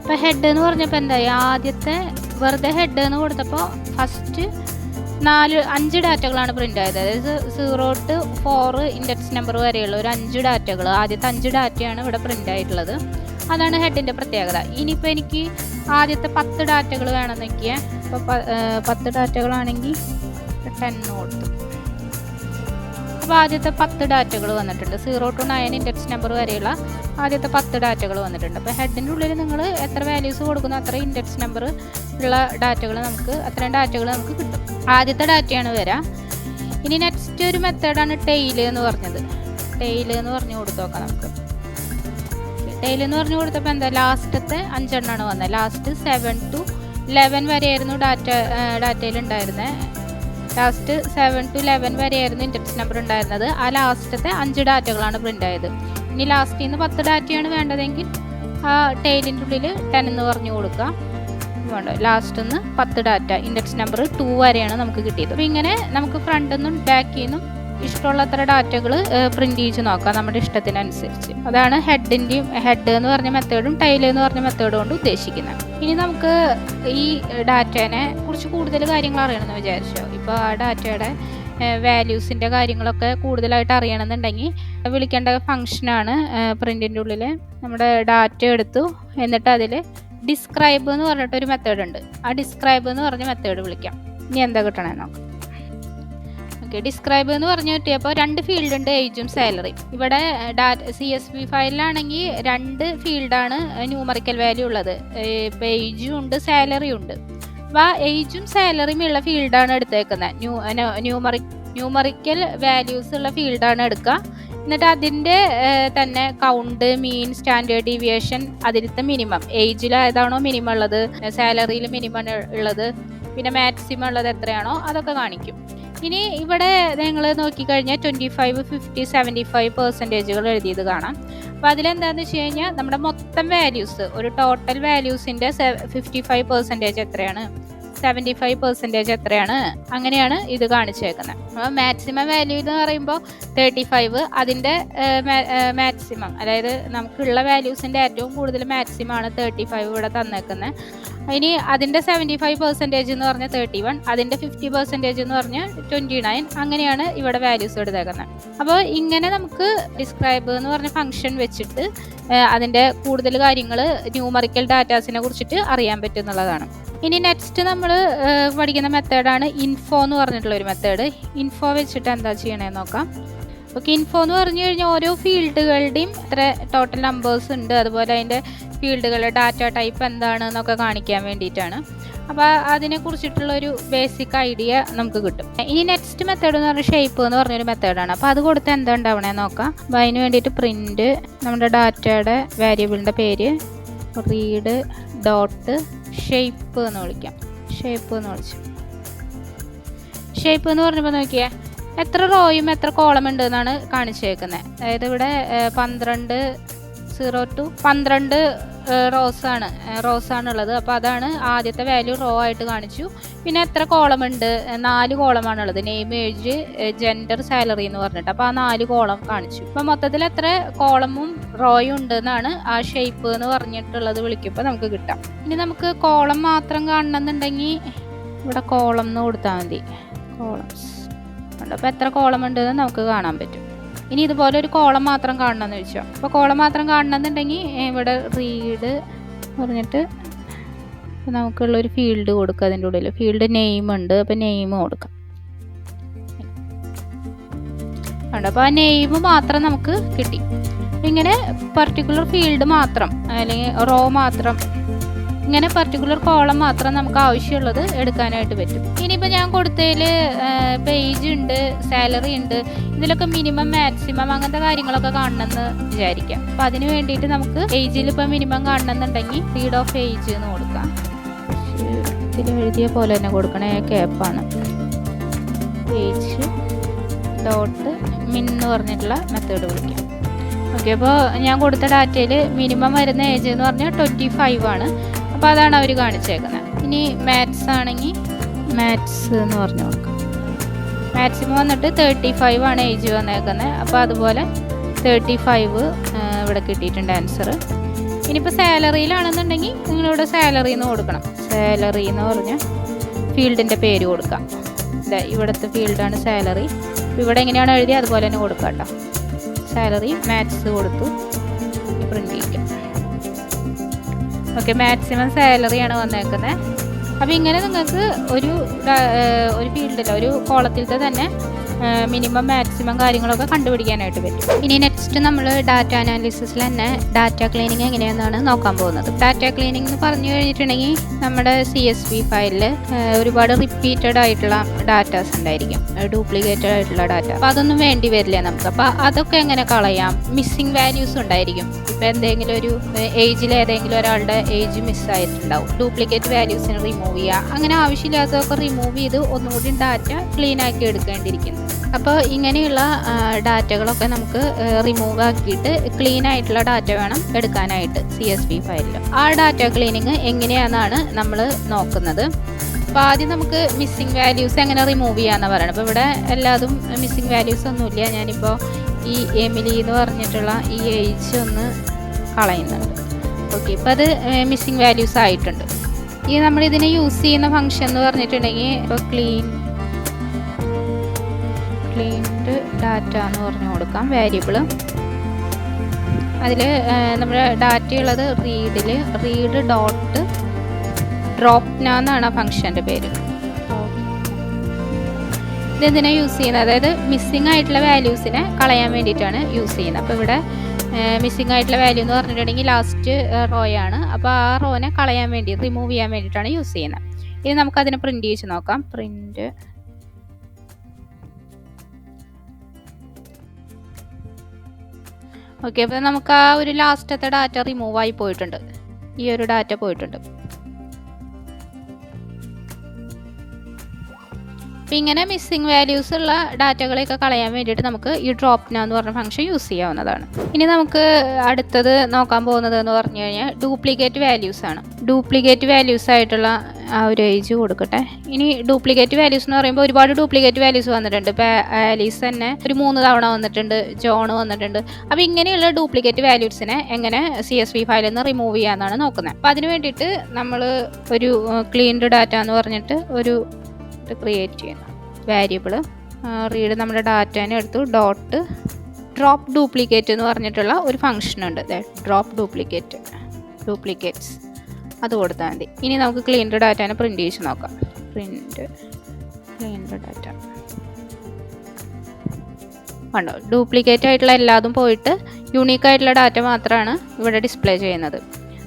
ഇപ്പോൾ ഹെഡ് എന്ന് പറഞ്ഞപ്പോൾ എന്തായി, ആദ്യത്തെ വെറുതെ ഹെഡ് എന്ന് കൊടുത്തപ്പോൾ ഫസ്റ്റ് 5 ഡാറ്റകളാണ് പ്രിൻ്റ് ആയത്. അതായത് 0 to 4 ഇൻഡെക്സ് നമ്പർ വരെയുള്ള ഒരു 5 ഡാറ്റകൾ, ആദ്യത്തെ 5 ഡാറ്റയാണ് ഇവിടെ പ്രിൻ്റ് ആയിട്ടുള്ളത്. അതാണ് ഹെഡിൻ്റെ പ്രത്യേകത. ഇനിയിപ്പോൾ എനിക്ക് ആദ്യത്തെ 10 ഡാറ്റകൾ വേണമെന്ന് വയ്ക്കുക. അപ്പോൾ 10 ഡാറ്റകളാണെങ്കിൽ 10 കൊടുത്തു. അപ്പോൾ ആദ്യത്തെ 10 ഡാറ്റകൾ വന്നിട്ടുണ്ട്. 0 to 9 ഇൻഡെക്സ് നമ്പർ വരെയുള്ള ആദ്യത്തെ 10 ഡാറ്റകൾ വന്നിട്ടുണ്ട്. അപ്പോൾ ഹെഡിൻ്റെ ഉള്ളിൽ നിങ്ങൾ എത്ര വാല്യൂസ് കൊടുക്കുന്നു അത്ര ഇൻഡെക്സ് നമ്പർ ഉള്ള ഡാറ്റകൾ അത്രയും ഡാറ്റകൾ നമുക്ക് കിട്ടും. ആദ്യത്തെ ഡാറ്റയാണ് വരിക. ഇനി നെക്സ്റ്റ് ഒരു മെത്തേഡാണ് ടെയിൽ എന്ന് പറഞ്ഞത്. ടെയിൽ എന്ന് പറഞ്ഞു കൊടുത്തു നോക്കാം നമുക്ക്. ടെയിൽ എന്ന് പറഞ്ഞു കൊടുത്തപ്പോൾ എന്താ, ലാസ്റ്റത്തെ 5 എണ്ണമാണ് വന്നത്. ലാസ്റ്റ് 7 to 11 വരെയായിരുന്നു ഡാറ്റയിൽ ഉണ്ടായിരുന്നത്. ലാസ്റ്റ് 7 to 11 വരെയായിരുന്നു ഇൻഡെക്സ് നമ്പർ ഉണ്ടായിരുന്നത്. ആ ലാസ്റ്റത്തെ 5 ഡാറ്റകളാണ് പ്രിൻ്റ് ആയത്. ഇനി ലാസ്റ്റിൽ നിന്ന് 10 ഡാറ്റയാണ് വേണ്ടതെങ്കിൽ ആ ടെയിലിൻ്റെ ഉള്ളിൽ 10 എന്ന് പറഞ്ഞു കൊടുക്കുക. വേണ്ട, ലാസ്റ്റ് നിന്ന് 10 ഡാറ്റ ഇൻഡെക്സ് നമ്പർ 2 വരെയാണ് നമുക്ക് കിട്ടിയത്. അപ്പോൾ ഇങ്ങനെ നമുക്ക് ഫ്രണ്ടിൽ നിന്നും ബാക്കിൽ നിന്നും ഇഷ്ടമുള്ളത്ര ഡാറ്റകൾ പ്രിൻ്റ് ചെയ്ത് നോക്കാം നമ്മുടെ ഇഷ്ടത്തിനനുസരിച്ച്. അതാണ് ഹെഡ് എന്ന് പറഞ്ഞ മെത്തേഡും ടെയിൽ എന്ന് പറഞ്ഞ മെത്തേഡും കൊണ്ട് ഉദ്ദേശിക്കുന്നത്. ഇനി നമുക്ക് ഈ ഡാറ്റേനെ കുറിച്ച് കൂടുതൽ കാര്യങ്ങൾ അറിയണമെന്ന് വിചാരിച്ചോ. ഇപ്പോൾ ആ ഡാറ്റയുടെ വാല്യൂസിൻ്റെ കാര്യങ്ങളൊക്കെ കൂടുതലായിട്ട് അറിയണമെന്നുണ്ടെങ്കിൽ വിളിക്കേണ്ട ഫംഗ്ഷനാണ് പ്രിൻറ്റിൻ്റെ ഉള്ളിൽ. നമ്മുടെ ഡാറ്റ എടുത്തു, എന്നിട്ട് അതിൽ ഡിസ്ക്രൈബ് എന്ന് പറഞ്ഞിട്ടൊരു മെത്തേഡ് ഉണ്ട്. ആ ഡിസ്ക്രൈബ് എന്ന് പറഞ്ഞ മെത്തേഡ് വിളിക്കാം. ഇനി എന്താ കിട്ടണമെന്ന് നോക്കാം. ഓക്കെ, ഡിസ്ക്രൈബ് എന്ന് പറഞ്ഞു കിട്ടിയപ്പോൾ 2 ഫീൽഡ് ഉണ്ട്, ഏജും സാലറിയും. ഇവിടെ CSV ഫയലിലാണെങ്കിൽ 2 ഫീൽഡാണ് ന്യൂമറിക്കൽ വാല്യൂ ഉള്ളത്. ഇപ്പോൾ ഏജും ഉണ്ട് സാലറിയും ഉണ്ട്. അപ്പോൾ ആ ഏജും സാലറിയും ഉള്ള ഫീൽഡാണ് എടുത്തേക്കുന്നത്. ന്യൂമറിക്കൽ വാല്യൂസ് ഉള്ള ഫീൽഡാണ് എടുക്കുക. എന്നിട്ട് അതിൻ്റെ തന്നെ കൗണ്ട്, മീൻ, സ്റ്റാൻഡേർഡ് ഡീവിയേഷൻ, അതിലത്തെ മിനിമം, ഏജിൽ ഏതാണോ മിനിമം ഉള്ളത്, സാലറിയിൽ മിനിമം ഉള്ളത്, പിന്നെ മാക്സിമം ഉള്ളത് എത്രയാണോ അതൊക്കെ കാണിക്കും. ഇനി ഇവിടെ നിങ്ങൾ നോക്കിക്കഴിഞ്ഞാൽ 25, 50, 75% എഴുതിയത് കാണാം. അപ്പോൾ അതിലെന്താണെന്ന് വെച്ച് കഴിഞ്ഞാൽ നമ്മുടെ മൊത്തം വാല്യൂസ്, ഒരു ടോട്ടൽ വാല്യൂസിൻ്റെ 55% എത്രയാണ്, 75% എത്രയാണ്, അങ്ങനെയാണ് ഇത് കാണിച്ചേക്കുന്നത്. അപ്പോൾ മാക്സിമം വാല്യൂ എന്ന് പറയുമ്പോൾ 35, അതിൻ്റെ മാക്സിമം, അതായത് നമുക്കുള്ള വാല്യൂസിൻ്റെ ഏറ്റവും കൂടുതൽ മാക്സിമം ആണ് 35 ഇവിടെ തന്നേക്കുന്നത്. ഇനി അതിൻ്റെ 75% എന്ന് പറഞ്ഞാൽ 31, അതിൻ്റെ 50% എന്ന് പറഞ്ഞാൽ 29, അങ്ങനെയാണ് ഇവിടെ വാല്യൂസ് എടുത്തേക്കുന്നത്. അപ്പോൾ ഇങ്ങനെ നമുക്ക് ഡിസ്ക്രൈബ് എന്ന് പറഞ്ഞ ഫംഗ്ഷൻ വെച്ചിട്ട് അതിൻ്റെ കൂടുതൽ കാര്യങ്ങൾ ന്യൂമറിക്കൽ ഡാറ്റാസിനെ കുറിച്ചിട്ട് അറിയാൻ പറ്റും എന്നുള്ളതാണ്. ഇനി നെക്സ്റ്റ് നമ്മൾ പഠിക്കുന്ന മെത്തേഡാണ് ഇൻഫോ എന്ന് പറഞ്ഞിട്ടുള്ളൊരു മെത്തേഡ്. ഇൻഫോ വെച്ചിട്ട് എന്താ ചെയ്യണമെന്ന് നോക്കാം. ഓക്കെ, ഇൻഫോ എന്ന് പറഞ്ഞു കഴിഞ്ഞാൽ ഓരോ ഫീൽഡുകളുടെയും എത്ര ടോട്ടൽ നമ്പേഴ്സ് ഉണ്ട്, അതുപോലെ അതിൻ്റെ ഫീൽഡുകളുടെ ഡാറ്റ ടൈപ്പ് എന്താണ് എന്നൊക്കെ കാണിക്കാൻ വേണ്ടിയിട്ടാണ്. അപ്പോൾ അതിനെക്കുറിച്ചിട്ടുള്ളൊരു ബേസിക് ഐഡിയ നമുക്ക് കിട്ടും. ഇനി നെക്സ്റ്റ് മെത്തേഡ് എന്ന് പറഞ്ഞാൽ ഷേപ്പ് എന്ന് പറഞ്ഞൊരു മെത്തേഡാണ്. അപ്പോൾ അത് കൊടുത്ത് എന്താ ഉണ്ടാവണേ നോക്കാം. അപ്പോൾ അതിന് വേണ്ടിയിട്ട് പ്രിൻറ്റ്, നമ്മുടെ ഡാറ്റയുടെ വേരിയബിളിൻ്റെ പേര്, റീഡ് ഡോട്ട് ഷേപ്പ് എന്ന് വിളിക്കാം. ഷേപ്പ് എന്ന് വിളിച്ചു. ഷേപ്പ് എന്ന് പറഞ്ഞപ്പോൾ നോക്കിയേ, എത്ര റോയും എത്ര കോളം ഉണ്ട് എന്നാണ് കാണിച്ചേക്കുന്നത്. അതായത് ഇവിടെ 0 to 12 റോസാണ് ഉള്ളത്. അപ്പോൾ അതാണ് ആദ്യത്തെ വാല്യൂ റോ ആയിട്ട് കാണിച്ചു. പിന്നെ എത്ര കോളം ഉണ്ട്, 4 കോളമാണുള്ളത്. നെയിം, ഏജ്, ജെൻഡർ, സാലറി എന്ന് പറഞ്ഞിട്ട്. അപ്പോൾ ആ 4 കോളം കാണിച്ചു. അപ്പോൾ മൊത്തത്തിൽ എത്ര കോളമും റോയും ഉണ്ട് എന്നാണ് ആ ഷേപ്പ് എന്ന് പറഞ്ഞിട്ടുള്ളത് വിളിക്കുമ്പോൾ നമുക്ക് കിട്ടാം. ഇനി നമുക്ക് കോളം മാത്രം കാണണമെന്നുണ്ടെങ്കിൽ ഇവിടെ കോളം എന്ന് കൊടുത്താൽ മതി. കോളംസ് ഉണ്ട്. അപ്പോൾ എത്ര കോളം ഉണ്ടെന്ന് നമുക്ക് കാണാൻ പറ്റും. ഇനി ഇതുപോലെ ഒരു കോളം മാത്രം കാണണമെന്ന് വെച്ചോ. അപ്പോൾ കോളം മാത്രം കാണണമെന്നുണ്ടെങ്കിൽ ഇവിടെ റീഡ് പറഞ്ഞിട്ട് നമുക്കുള്ളൊരു ഫീൽഡ് കൊടുക്കുക. അതിൻ്റെ ഉള്ളിൽ ഫീൽഡ് നെയിം ഉണ്ട്. അപ്പോൾ നെയിം കൊടുക്കാം. അപ്പോൾ ആ നെയിം മാത്രം നമുക്ക് കിട്ടി. ഇങ്ങനെ പർട്ടിക്കുലർ ഫീൽഡ് മാത്രം അല്ലെങ്കിൽ റോ മാത്രം, ഇങ്ങനെ പർട്ടിക്കുലർ കോളം മാത്രം നമുക്ക് ആവശ്യമുള്ളത് എടുക്കാനായിട്ട് പറ്റും. ഇനിയിപ്പോൾ ഞാൻ കൊടുത്തതിൽ പേജ് ഉണ്ട്, സാലറി ഉണ്ട്, ഇതിലൊക്കെ മിനിമം മാക്സിമം അങ്ങനത്തെ കാര്യങ്ങളൊക്കെ കാണണമെന്ന് വിചാരിക്കാം. അപ്പോൾ അതിന് വേണ്ടിയിട്ട് നമുക്ക് ഏജിൽ ഇപ്പോൾ മിനിമം കാണണമെന്നുണ്ടെങ്കിൽ റീഡ് ഓഫ് ഏജ് എന്ന് കൊടുക്കാം. ഇതിൽ എഴുതിയ പോലെ തന്നെ കൊടുക്കണേ, ക്യാപ്പാണ്. ഏജ് ഡോട്ട് മിൻ എന്ന് പറഞ്ഞിട്ടുള്ള മെത്തേഡ് വിളിക്കാം. ഓക്കെ, അപ്പോൾ ഞാൻ കൊടുത്ത ഡാറ്റയിൽ മിനിമം വരുന്ന ഏജ് എന്ന് പറഞ്ഞാൽ 25 ആണ്. അപ്പോൾ അതാണ് അവർ കാണിച്ചേക്കുന്നത്. ഇനി മാത്സ് ആണെങ്കിൽ മാത്സ് എന്ന് പറഞ്ഞു കൊടുക്കാം. മാക്സിമം വന്നിട്ട് 35 ആണ് ഏജ് വന്നേക്കുന്നത്. അപ്പോൾ അതുപോലെ 35 ഇവിടെ കിട്ടിയിട്ടുണ്ട് ആൻസർ. ഇനിയിപ്പോൾ സാലറിയിലാണെന്നുണ്ടെങ്കിൽ നിങ്ങളിവിടെ സാലറി എന്ന് കൊടുക്കണം. സാലറി എന്ന് പറഞ്ഞ് ഫീൽഡിൻ്റെ പേര് കൊടുക്കാം. ഇവിടുത്തെ ഫീൽഡാണ് സാലറി. ഇവിടെ എങ്ങനെയാണ് എഴുതി അതുപോലെ തന്നെ കൊടുക്കാം കേട്ടോ. സാലറി മാത്സ് കൊടുത്തു, പ്രിൻ്റ് ചെയ്യിക്കാം. ഓക്കെ, മാക്സിമം സാലറിയാണ് വന്നേക്കുന്നത്. അപ്പോൾ ഇങ്ങനെ നിങ്ങൾക്ക് ഒരു ഫീൽഡിൽ ഒരു കോളത്തിലത്തെ തന്നെ മിനിമം മാക്സിമം കാര്യങ്ങളൊക്കെ കണ്ടുപിടിക്കാനായിട്ട് പറ്റും. ഇനി നെക്സ്റ്റ് നമ്മൾ ഡാറ്റ അനാലിസിസിൽ തന്നെ ഡാറ്റ ക്ലീനിങ് എങ്ങനെയാണെന്നാണ് നോക്കാൻ പോകുന്നത്. ഡാറ്റ ക്ലീനിങ് എന്ന് പറഞ്ഞു കഴിഞ്ഞിട്ടുണ്ടെങ്കിൽ നമ്മുടെ CSV ഫയലിൽ ഒരുപാട് റിപ്പീറ്റഡ് ആയിട്ടുള്ള ഡാറ്റാസ് ഉണ്ടായിരിക്കും, ഡ്യൂപ്ലിക്കേറ്റഡ് ആയിട്ടുള്ള ഡാറ്റ. അപ്പോൾ അതൊന്നും വേണ്ടി വരില്ല നമുക്ക്. അപ്പോൾ അതൊക്കെ എങ്ങനെ കളയാം? മിസ്സിങ് വാല്യൂസ് ഉണ്ടായിരിക്കും. ഇപ്പോൾ എന്തെങ്കിലും ഒരു ഏജിൽ ഏതെങ്കിലും ഒരാളുടെ ഏജ് മിസ്സായിട്ടുണ്ടാവും. ഡ്യൂപ്ലിക്കേറ്റ് വാല്യൂസിന് റിമൂവ് ചെയ്യുക. അങ്ങനെ ആവശ്യമില്ലാത്തതൊക്കെ റിമൂവ് ചെയ്ത് ഒന്നുകൂടി ഡാറ്റ ക്ലീൻ ആക്കി എടുക്കേണ്ടിയിരിക്കുന്നു. അപ്പോൾ ഇങ്ങനെയുള്ള ഡാറ്റകളൊക്കെ നമുക്ക് റിമൂവ് ആക്കിയിട്ട് ക്ലീൻ ആയിട്ടുള്ള ഡാറ്റ വേണം എടുക്കാനായിട്ട് CSV ഫയലിൽ. ആ ഡാറ്റ ക്ലീനിങ് എങ്ങനെയാണെന്നാണ് നമ്മൾ നോക്കുന്നത്. അപ്പോൾ ആദ്യം നമുക്ക് മിസ്സിങ് വാല്യൂസ് എങ്ങനെ റിമൂവ് ചെയ്യാമെന്ന് പറയണം. അപ്പോൾ ഇവിടെ എല്ലാതും മിസ്സിങ് വാല്യൂസ് ഒന്നുമില്ല. ഞാനിപ്പോൾ ഈ എമിലി എന്ന് പറഞ്ഞിട്ടുള്ള ഈ ഏജ് ഒന്ന് കളയുന്നുണ്ട്. ഓക്കെ, ഇപ്പോൾ അത് മിസ്സിങ് വാല്യൂസ് ആയിട്ടുണ്ട്. ഈ നമ്മളിതിനെ യൂസ് ചെയ്യുന്ന ഫംഗ്ഷൻ എന്ന് പറഞ്ഞിട്ടുണ്ടെങ്കിൽ ഇപ്പോൾ ക്ലീൻഡ് ഡാറ്റ എന്ന് പറഞ്ഞു കൊടുക്കാം വേരിയബിൾ. അതിൽ നമ്മുടെ ഡാറ്റ ഉള്ളത് റീഡ് ഡോട്ട് ഡ്രോപ്ന എന്നാണ് ആ ഫംഗ്ഷൻ്റെ പേര്. ഇതെന്തിനാ യൂസ് ചെയ്യുന്നത്? അതായത് മിസ്സിങ് ആയിട്ടുള്ള വാല്യൂസിനെ കളയാൻ വേണ്ടിയിട്ടാണ് യൂസ് ചെയ്യുന്നത്. അപ്പോൾ ഇവിടെ മിസ്സിങ് ആയിട്ടുള്ള വാല്യൂ എന്ന് പറഞ്ഞിട്ടുണ്ടെങ്കിൽ ലാസ്റ്റ് റോയാണ്. അപ്പോൾ ആ റോനെ കളയാൻ വേണ്ടി റിമൂവ് ചെയ്യാൻ വേണ്ടിയിട്ടാണ് യൂസ് ചെയ്യുന്നത്. ഇനി നമുക്കതിനെ പ്രിൻ്റ് ചെയ്ത് നോക്കാം. പ്രിൻ്റ് ഓക്കെ, അപ്പോൾ നമുക്ക് ആ ഒരു ലാസ്റ്റത്തെ ഡാറ്റ റിമൂവ് ആയി പോയിട്ടുണ്ട്. ഈ ഒരു ഡാറ്റ പോയിട്ടുണ്ട്. അപ്പോൾ ഇങ്ങനെ മിസ്സിങ് വാല്യൂസ് ഉള്ള ഡാറ്റകളെയൊക്കെ കളയാൻ വേണ്ടിയിട്ട് നമുക്ക് ഈ ഡ്രോപ്ന എന്ന് പറഞ്ഞ ഫംഗ്ഷൻ യൂസ് ചെയ്യാവുന്നതാണ്. ഇനി നമുക്ക് അടുത്തത് നോക്കാൻ പോകുന്നത് എന്ന് പറഞ്ഞു കഴിഞ്ഞാൽ ഡ്യൂപ്ലിക്കേറ്റ് വാല്യൂസ് ആണ്. ഡ്യൂപ്ലിക്കേറ്റ് വാല്യൂസ് ആയിട്ടുള്ള ആ ഒരു ഏജ് കൊടുക്കട്ടെ. ഇനി ഡ്യൂപ്ലിക്കേറ്റ് വാല്യൂസ് എന്ന് പറയുമ്പോൾ ഒരുപാട് ഡ്യൂപ്ലിക്കേറ്റ് വാല്യൂസ് വന്നിട്ടുണ്ട്. ഇപ്പോൾ ആലീസ് തന്നെ ഒരു 3 തവണ വന്നിട്ടുണ്ട്, ജോൺ വന്നിട്ടുണ്ട്. അപ്പോൾ ഇങ്ങനെയുള്ള ഡ്യൂപ്ലിക്കേറ്റ് വാല്യൂസിനെ എങ്ങനെ CSV ഫയലിൽ നിന്ന് റിമൂവ് ചെയ്യാമെന്നാണ് നോക്കുന്നത്. അപ്പോൾ അതിന് വേണ്ടിയിട്ട് നമ്മൾ ഒരു ക്ലീൻഡ് ഡാറ്റ എന്ന് പറഞ്ഞിട്ട് ഒരു ക്രിയേറ്റ് ചെയ്യുന്ന വേരിയബിൾ റീഡ് നമ്മുടെ ഡാറ്റേനെ എടുത്തു ഡോട്ട് ഡ്രോപ്പ് ഡ്യൂപ്ലിക്കേറ്റ് എന്ന് പറഞ്ഞിട്ടുള്ള ഒരു ഫംഗ്ഷൻ ഉണ്ട്. ഡ്രോപ്പ് ഡ്യൂപ്ലിക്കേറ്റ്സ് അത് കൊടുത്താൽ മതി. ഇനി നമുക്ക് ക്ലീൻഡ് ഡാറ്റേനെ പ്രിൻ്റ് ചെയ്ത് നോക്കാം. ക്ലീൻഡ് ഡാറ്റ കണ്ടോ, ഡ്യൂപ്ലിക്കേറ്റ് ആയിട്ടുള്ള എല്ലാതും പോയിട്ട് യൂണീക്ക് ആയിട്ടുള്ള ഡാറ്റ മാത്രമാണ് ഇവിടെ ഡിസ്പ്ലേ ചെയ്യുന്നത്.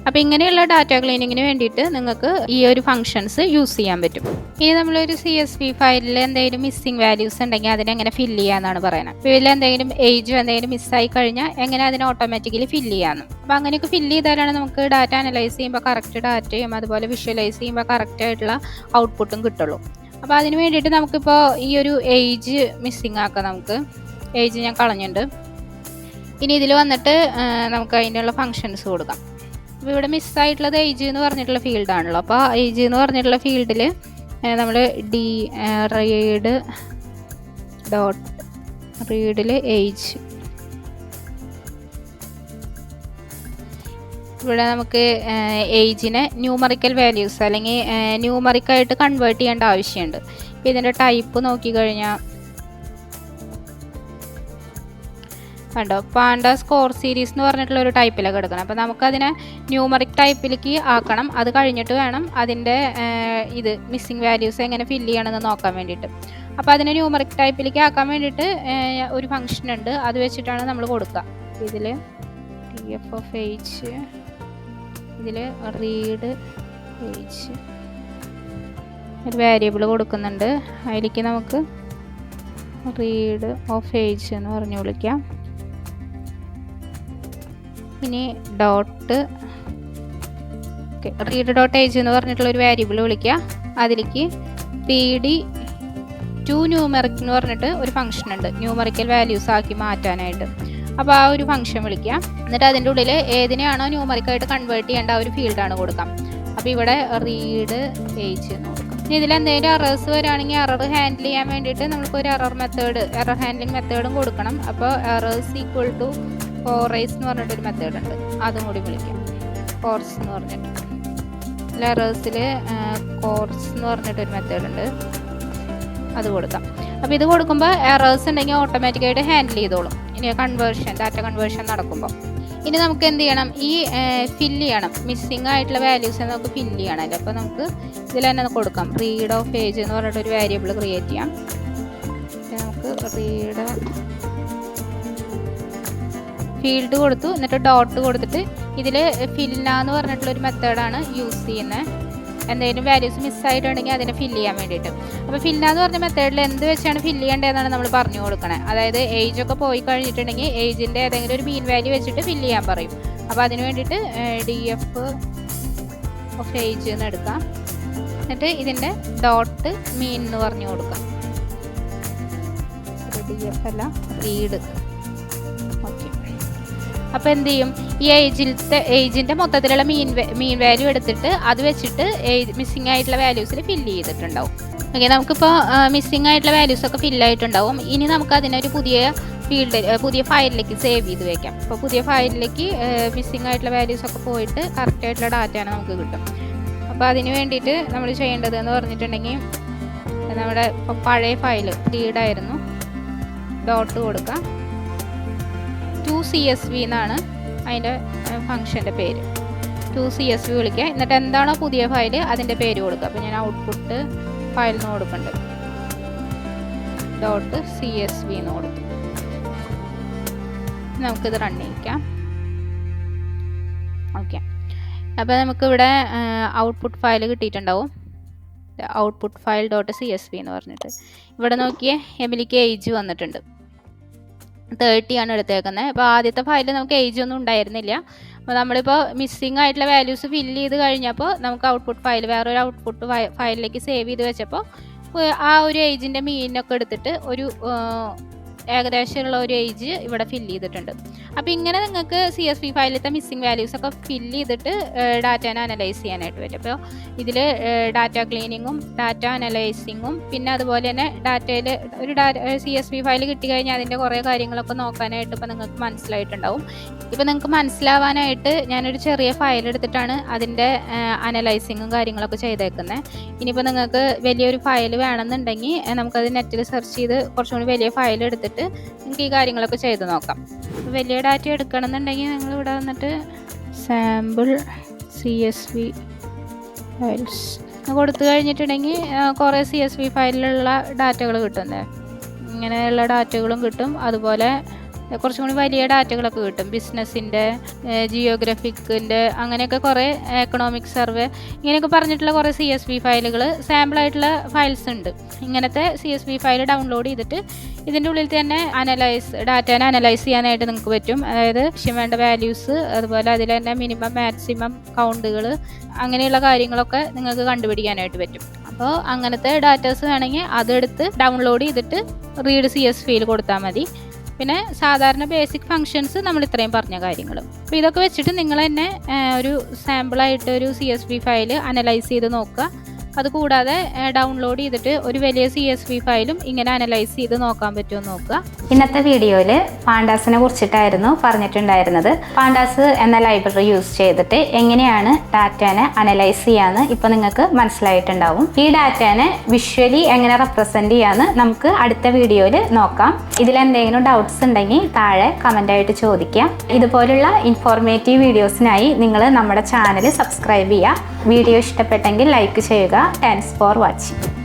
അപ്പോൾ ഇങ്ങനെയുള്ള ഡാറ്റ ക്ലീനിങ്ങിന് വേണ്ടിയിട്ട് നിങ്ങൾക്ക് ഈ ഒരു ഫംഗ്ഷൻസ് യൂസ് ചെയ്യാൻ പറ്റും. ഇനി നമ്മളൊരു CSV ഫയലിൽ എന്തെങ്കിലും മിസ്സിങ് വാല്യൂസ് ഉണ്ടെങ്കിൽ അതിനെ എങ്ങനെ ഫില്ല് ചെയ്യാമെന്നാണ് പറയുന്നത്. അപ്പോൾ ഇതിൽ എന്തെങ്കിലും ഏജ് എന്തെങ്കിലും മിസ്സായി കഴിഞ്ഞാൽ എങ്ങനെ അതിനെ ഓട്ടോമാറ്റിക്കലി ഫില്ല് ചെയ്യാമെന്ന്. അപ്പോൾ അങ്ങനെയൊക്കെ ഫില്ല് ചെയ്താലാണ് നമുക്ക് ഡാറ്റ അനലൈസ് ചെയ്യുമ്പോൾ കറക്റ്റ് ഡാറ്റയും അതുപോലെ വിഷ്വലൈസ് ചെയ്യുമ്പോൾ കറക്റ്റ് ആയിട്ടുള്ള ഔട്ട്പുട്ടും കിട്ടുള്ളൂ. അപ്പോൾ അതിന് വേണ്ടിയിട്ട് നമുക്കിപ്പോൾ ഈ ഒരു ഏജ് മിസ്സിങ് ആക്കാം. നമുക്ക് ഏജ് ഞാൻ കളഞ്ഞിട്ടുണ്ട്. ഇനി ഇതിൽ വന്നിട്ട് നമുക്ക് അതിനുള്ള ഫങ്ഷൻസ് കൊടുക്കാം. അപ്പോൾ ഇവിടെ മിസ്സായിട്ടുള്ളത് ഏജ് എന്ന് പറഞ്ഞിട്ടുള്ള ഫീൽഡാണല്ലോ. അപ്പോൾ ഏജ് എന്ന് പറഞ്ഞിട്ടുള്ള ഫീൽഡിൽ നമ്മൾ റീഡിൽ ഏജ് ഇവിടെ നമുക്ക് ഏജിനെ ന്യൂമറിക്കൽ വാല്യൂസ് അല്ലെങ്കിൽ ന്യൂമറിക്കായിട്ട് കൺവേർട്ട് ചെയ്യേണ്ട ആവശ്യമുണ്ട്. അപ്പോൾ ഇതിൻ്റെ ടൈപ്പ് നോക്കിക്കഴിഞ്ഞാൽ കണ്ടോ, പാണ്ട സ്കോർ സീരീസ് എന്ന് പറഞ്ഞിട്ടുള്ള ഒരു ടൈപ്പിലൊക്കെ എടുക്കണം. അപ്പോൾ നമുക്കതിനെ ന്യൂമറിക് ടൈപ്പിലേക്ക് ആക്കണം. അത് കഴിഞ്ഞിട്ട് വേണം അതിൻ്റെ ഇത് മിസ്സിങ് വാല്യൂസ് എങ്ങനെ ഫില്ല് ചെയ്യണമെന്ന് നോക്കാൻ വേണ്ടിയിട്ട്. അപ്പോൾ അതിനെ ന്യൂമറിക് ടൈപ്പിലേക്ക് ആക്കാൻ വേണ്ടിയിട്ട് ഒരു ഫംഗ്ഷൻ ഉണ്ട്, അത് വെച്ചിട്ടാണ് നമ്മൾ കൊടുക്കുക. ഇതിൽ TF of age, ഇതിൽ റീഡ് ഏജ് ഒരു വേരിയബിൾ കൊടുക്കുന്നുണ്ട്. അതിലേക്ക് നമുക്ക് റീഡ് ഓഫ് ഏജ് എന്ന് പറഞ്ഞ് വിളിക്കാം. ഇനി ഡോട്ട് റീഡ് ഡോട്ട് ഏജ് എന്ന് പറഞ്ഞിട്ടുള്ള ഒരു വേരിയബിൾ വിളിക്കുക. അതിലേക്ക് PD2 ന്യൂമറിക് എന്ന് പറഞ്ഞിട്ട് ഒരു ഫംഗ്ഷൻ ഉണ്ട്, ന്യൂമറിക്കൽ വാല്യൂസ് ആക്കി മാറ്റാനായിട്ട്. അപ്പോൾ ആ ഒരു ഫംഗ്ഷൻ വിളിക്കാം. എന്നിട്ട് അതിൻ്റെ ഉള്ളിൽ ഏതിനെയാണോ ന്യൂമറിക്കായിട്ട് കൺവേർട്ട് ചെയ്യേണ്ട ആ ഒരു ഫീൽഡാണ് കൊടുക്കാം. അപ്പോൾ ഇവിടെ റീഡ് ഏജ് എന്ന് കൊടുക്കാം. ഇനി ഇതിൽ എന്തെങ്കിലും എറേഴ്സ് വരികയാണെങ്കിൽ എറർ ഹാൻഡിൽ ചെയ്യാൻ വേണ്ടിയിട്ട് നമുക്കൊരു എറർ ഹാൻഡ്ലിംഗ് മെത്തേഡും കൊടുക്കണം. അപ്പോൾ എറേഴ്സ് ഈക്വൽ ടു ഫോറൈസ് എന്ന് പറഞ്ഞിട്ടൊരു മെത്തേഡ് ഉണ്ട്, അതും കൂടി വിളിക്കാം. കോർസ് എന്ന് പറഞ്ഞിട്ട് ലെറേഴ്സിൽ കോർസ് എന്ന് പറഞ്ഞിട്ടൊരു മെത്തേഡ് ഉണ്ട്, അത് കൊടുക്കാം. അപ്പോൾ ഇത് കൊടുക്കുമ്പോൾ എറേഴ്സ് ഉണ്ടെങ്കിൽ ഓട്ടോമാറ്റിക്കായിട്ട് ഹാൻഡിൽ ചെയ്തോളും. ഇനി ഡാറ്റ കൺവേർഷൻ നടക്കുമ്പോൾ ഇനി നമുക്ക് എന്ത് ചെയ്യണം, ഈ ഫില്ല് ചെയ്യണം, മിസ്സിങ് ആയിട്ടുള്ള വാല്യൂസ് നമുക്ക് ഫില്ല് ചെയ്യണമല്ലോ. അപ്പോൾ നമുക്ക് ഇതിൽ തന്നെ കൊടുക്കാം റീഡ് ഓഫ് ഏജ് എന്ന് പറഞ്ഞിട്ടൊരു വേരിയബിൾ ക്രിയേറ്റ് ചെയ്യാം. നമുക്ക് റീഡ് ഫീൽഡ് കൊടുത്തു, എന്നിട്ട് ഡോട്ട് കൊടുത്തിട്ട് ഇതിൽ ഫില്ല എന്ന് പറഞ്ഞിട്ടുള്ളൊരു മെത്തേഡാണ് യൂസ് ചെയ്യുന്നത്. എന്തെങ്കിലും വാല്യൂസ് മിസ്സായിട്ടുണ്ടെങ്കിൽ അതിനെ ഫില്ല് ചെയ്യാൻ വേണ്ടിയിട്ട്. അപ്പോൾ ഫില്ല എന്ന് പറഞ്ഞ മെത്തേഡിൽ എന്ത് വെച്ചാണ് ഫില്ല് ചെയ്യേണ്ടതെന്നാണ് നമ്മൾ പറഞ്ഞു കൊടുക്കണേ. അതായത് ഏജ് ഒക്കെ പോയി കഴിഞ്ഞിട്ടുണ്ടെങ്കിൽ ഏജിൻ്റെ ഏതെങ്കിലും ഒരു മീൻ വാല്യൂ വെച്ചിട്ട് ഫില്ല് ചെയ്യാൻ പറയും. അപ്പോൾ അതിന് വേണ്ടിയിട്ട് DF ഓഫ് ഏജ് എന്ന് എടുക്കാം. എന്നിട്ട് ഇതിൻ്റെ ഡോട്ട് മീൻ എന്ന് പറഞ്ഞു കൊടുക്കാം. DF അല്ല, റീഡ്. ഓക്കെ, അപ്പോൾ എന്ത് ചെയ്യും, ഈ ഏജിൻ്റെ മൊത്തത്തിലുള്ള മീൻ വാല്യൂ എടുത്തിട്ട് അത് വെച്ചിട്ട് മിസ്സിങ് ആയിട്ടുള്ള വാല്യൂസിൽ ഫില്ല് ചെയ്തിട്ടുണ്ടാവും. ഓക്കെ, നമുക്കിപ്പോൾ മിസ്സിങ് ആയിട്ടുള്ള വാല്യൂസ് ഒക്കെ ഫില്ലായിട്ടുണ്ടാവും. ഇനി നമുക്ക് അതിനൊരു പുതിയ ഫയലിലേക്ക് സേവ് ചെയ്ത് വെക്കാം. അപ്പോൾ പുതിയ ഫയലിലേക്ക് മിസ്സിങ് ആയിട്ടുള്ള വാല്യൂസ് ഒക്കെ പോയിട്ട് കറക്റ്റായിട്ടുള്ള ഡാറ്റയാണ് നമുക്ക് കിട്ടും. അപ്പോൾ അതിന് വേണ്ടിയിട്ട് നമ്മൾ ചെയ്യേണ്ടത് എന്ന് പറഞ്ഞിട്ടുണ്ടെങ്കിൽ നമ്മുടെ ഇപ്പോൾ പഴയ ഫയൽ റീഡായിരുന്നു, ഡോട്ട് കൊടുക്കാം. 2CSV എന്നാണ് അതിൻ്റെ ഫംഗ്ഷൻ്റെ പേര്. 2CSV വിളിക്കുക. എന്നിട്ട് എന്താണോ പുതിയ ഫയൽ അതിൻ്റെ പേര് കൊടുക്കുക. അപ്പോൾ ഞാൻ ഔട്ട്പുട്ട് ഫയൽ എന്ന് കൊടുക്കുന്നുണ്ട്, .CSV എന്ന് കൊടുത്തു. നമുക്കിത് റൺ ചെയ്യിക്കാം. ഓക്കെ, അപ്പോൾ നമുക്കിവിടെ ഔട്ട്പുട്ട് ഫയൽ കിട്ടിയിട്ടുണ്ടാവും. ഔട്ട്പുട്ട് ഫയൽ .CSV എന്ന് പറഞ്ഞിട്ട് ഇവിടെ നോക്കിയേ, എമിലിക്ക് ഏജ് വന്നിട്ടുണ്ട്, 30 ആണ് എടുത്തേക്കുന്നത്. അപ്പോൾ ആദ്യത്തെ ഫയലിൽ നമുക്ക് ഏജ് ഒന്നും ഉണ്ടായിരുന്നില്ല. അപ്പോൾ നമ്മളിപ്പോൾ മിസ്സിങ് ആയിട്ടുള്ള വാല്യൂസ് ഫില്ല് ചെയ്ത് കഴിഞ്ഞപ്പോൾ നമുക്ക് ഔട്ട്പുട്ട് ഫയൽ വേറൊരു ഔട്ട്പുട്ട് ഫയലിലേക്ക് സേവ് ചെയ്ത് വെച്ചപ്പോൾ ആ ഒരു ഏജിൻ്റെ മീനൊക്കെ എടുത്തിട്ട് ഒരു ഏകദേശമുള്ള ഒരു ഏജ് ഇവിടെ ഫില്ല് ചെയ്തിട്ടുണ്ട്. അപ്പോൾ ഇങ്ങനെ നിങ്ങൾക്ക് CSV ഫയലിലത്തെ മിസ്സിങ് വാല്യൂസ് ഒക്കെ ഫില്ല് ചെയ്തിട്ട് ഡാറ്റേനെ അനലൈസ് ചെയ്യാനായിട്ട് പറ്റും. അപ്പോൾ ഇതിൽ ഡാറ്റ ക്ലീനിങ്ങും ഡാറ്റ അനലൈസിങ്ങും പിന്നെ അതുപോലെ തന്നെ ഡാറ്റയിൽ ഒരു CSV ഫയൽ കിട്ടിക്കഴിഞ്ഞാൽ അതിൻ്റെ കുറേ കാര്യങ്ങളൊക്കെ നോക്കാനായിട്ട് ഇപ്പോൾ നിങ്ങൾക്ക് മനസ്സിലായിട്ടുണ്ടാവും. ഇപ്പോൾ നിങ്ങൾക്ക് മനസ്സിലാവാനായിട്ട് ഞാനൊരു ചെറിയ ഫയൽ എടുത്തിട്ടാണ് അതിൻ്റെ അനലൈസിങ്ങും കാര്യങ്ങളൊക്കെ ചെയ്തേക്കുന്നത്. ഇനിയിപ്പോൾ നിങ്ങൾക്ക് വലിയൊരു ഫയൽ വേണമെന്നുണ്ടെങ്കിൽ നമുക്കത് നെറ്റിൽ സെർച്ച് ചെയ്ത് കുറച്ചും കൂടി വലിയ ഫയൽ എടുത്തിട്ട് നിങ്ങൾക്ക് ഈ കാര്യങ്ങളൊക്കെ ചെയ്ത് നോക്കാം. വലിയ ഡാറ്റ എടുക്കണമെന്നുണ്ടെങ്കിൽ നിങ്ങൾ ഇവിടെ വന്നിട്ട് സാമ്പിൾ CSV ഫയൽസ് കൊടുത്തു കഴിഞ്ഞിട്ടുണ്ടെങ്കിൽ കുറേ CSV ഫയലിലുള്ള ഡാറ്റകൾ കിട്ടുന്നത്, ഇങ്ങനെയുള്ള ഡാറ്റകളും കിട്ടും. അതുപോലെ കുറച്ചും കൂടി വലിയ ഡാറ്റകളൊക്കെ കിട്ടും, ബിസിനസ്സിൻ്റെ, ജിയോഗ്രഫിക്കിൻ്റെ, അങ്ങനെയൊക്കെ കുറേ എക്കണോമിക് സർവേ ഇങ്ങനെയൊക്കെ പറഞ്ഞിട്ടുള്ള കുറേ CSV ഫയലുകൾ സാമ്പിളായിട്ടുള്ള ഫയൽസ് ഉണ്ട്. ഇങ്ങനത്തെ CSV ഫയൽ ഡൗൺലോഡ് ചെയ്തിട്ട് ഇതിൻ്റെ ഉള്ളിൽ തന്നെ ഡാറ്റേനെ അനലൈസ് ചെയ്യാനായിട്ട് നിങ്ങൾക്ക് പറ്റും. അതായത് ആവശ്യം വേണ്ട വാല്യൂസ്, അതുപോലെ അതിൽ തന്നെ മിനിമം മാക്സിമം കൗണ്ടുകൾ, അങ്ങനെയുള്ള കാര്യങ്ങളൊക്കെ നിങ്ങൾക്ക് കണ്ടുപിടിക്കാനായിട്ട് പറ്റും. അപ്പോൾ അങ്ങനത്തെ ഡാറ്റാസ് വേണമെങ്കിൽ അതെടുത്ത് ഡൗൺലോഡ് ചെയ്തിട്ട് റീഡ് CSVയിൽ കൊടുത്താൽ മതി. പിന്നെ സാധാരണ ബേസിക് ഫങ്ഷൻസ് നമ്മൾ ഇത്രയും പറഞ്ഞ കാര്യങ്ങൾ. അപ്പോൾ ഇതൊക്കെ വെച്ചിട്ട് നിങ്ങൾ തന്നെ ഒരു സാമ്പിളായിട്ട് ഒരു CSV ഫയൽ അനലൈസ് ചെയ്ത് നോക്കുക. അതുകൂടാതെ ഡൗൺലോഡ് ചെയ്തിട്ട് ഒരു വലിയ CSV ഫയലും ഇങ്ങനെ അനലൈസ് ചെയ്ത് നോക്കാൻ പറ്റുമോ നോക്കുക. ഇന്നത്തെ വീഡിയോയിൽ പാണ്ടാസിനെ കുറിച്ചിട്ടായിരുന്നു പറഞ്ഞിട്ടുണ്ടായിരുന്നത്. പാണ്ടാസ് എന്ന ലൈബ്രറി യൂസ് ചെയ്തിട്ട് എങ്ങനെയാണ് ഡാറ്റേനെ അനലൈസ് ചെയ്യാന്ന് ഇപ്പോൾ നിങ്ങൾക്ക് മനസ്സിലായിട്ടുണ്ടാവും. ഈ ഡാറ്റേനെ വിഷ്വലി എങ്ങനെ റെപ്രസെന്റ് ചെയ്യാന്ന് നമുക്ക് അടുത്ത വീഡിയോയിൽ നോക്കാം. ഇതിലെന്തെങ്കിലും ഡൗട്ട്സ് ഉണ്ടെങ്കിൽ താഴെ കമൻ്റായിട്ട് ചോദിക്കാം. ഇതുപോലുള്ള ഇൻഫോർമേറ്റീവ് വീഡിയോസിനായി നിങ്ങൾ നമ്മുടെ ചാനൽ സബ്സ്ക്രൈബ് ചെയ്യുക. വീഡിയോ ഇഷ്ടപ്പെട്ടെങ്കിൽ ലൈക്ക് ചെയ്യുക. Thanks for watching.